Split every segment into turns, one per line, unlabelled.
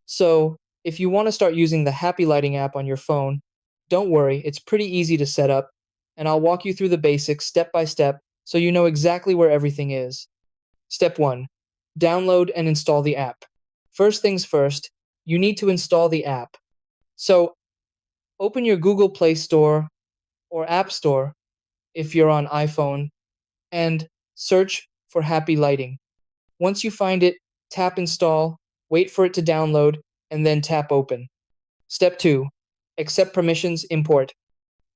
So, if you want to start using the Happy Lighting app on your phone, don't worry, it's pretty easy to set up, and I'll walk you through the basics step by step so you know exactly where everything is. Step 1. Download and install the app. First things first, you need to install the app. So, open your Google Play Store or App Store if you're on iPhone and search for Happy Lighting. Once you find it, tap Install, wait for it to download, and then tap Open. Step 2. Accept permissions, import.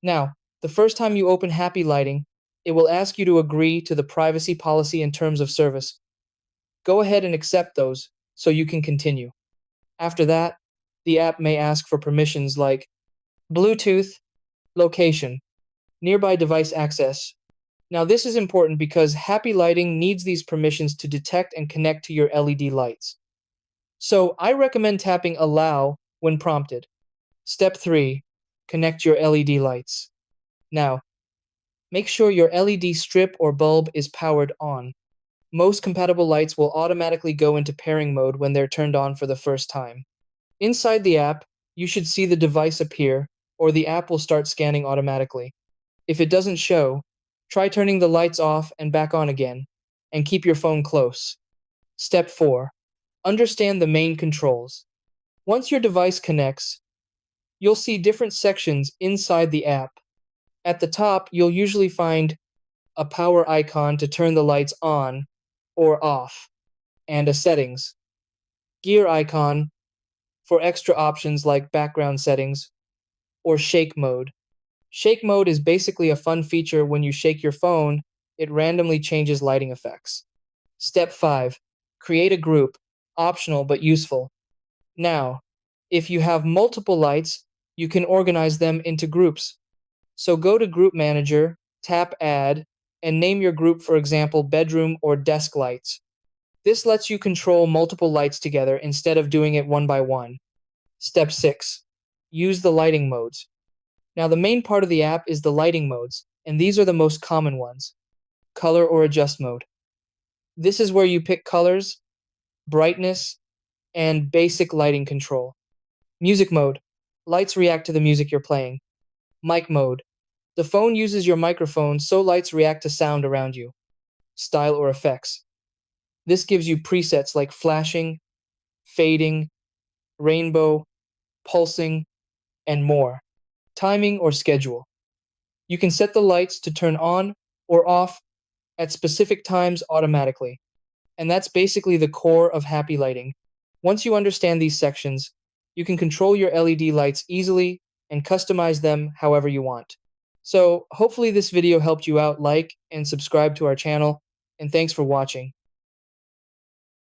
Now, the first time you open Happy Lighting, it will ask you to agree to the privacy policy and terms of service. Go ahead and accept those so you can continue. After that, the app may ask for permissions like Bluetooth, location, nearby device access. Now, this is important because Happy Lighting needs these permissions to detect and connect to your LED lights. So, I recommend tapping Allow when prompted. Step 3. Connect your LED lights. Now, make sure your LED strip or bulb is powered on. Most compatible lights will automatically go into pairing mode when they're turned on for the first time. Inside the app, you should see the device appear, or the app will start scanning automatically. If it doesn't show, try turning the lights off and back on again, and keep your phone close. Step 4. Understand the main controls. Once your device connects, you'll see different sections inside the app. At the top, you'll usually find a power icon to turn the lights on or off, and a settings gear icon for extra options like background settings or shake mode. Shake mode is basically a fun feature when you shake your phone, it randomly changes lighting effects. Step 5. Create a group, optional but useful. Now, if you have multiple lights, you can organize them into groups. So go to Group Manager, tap Add, and name your group, for example, bedroom or desk lights. This lets you control multiple lights together instead of doing it one by one. Step 6. Use the lighting modes. Now, the main part of the app is the lighting modes, and these are the most common ones. Color or adjust mode. This is where you pick colors, brightness, and basic lighting control. Music mode. Lights react to the music you're playing. Mic mode. The phone uses your microphone so lights react to sound around you. Style or effects. This gives you presets like flashing, fading, rainbow, pulsing, and more. Timing or schedule. You can set the lights to turn on or off at specific times automatically. And that's basically the core of Happy Lighting. Once you understand these sections, you can control your LED lights easily and customize them however you want. So, hopefully this video helped you out. Like and subscribe to our channel, and thanks for watching.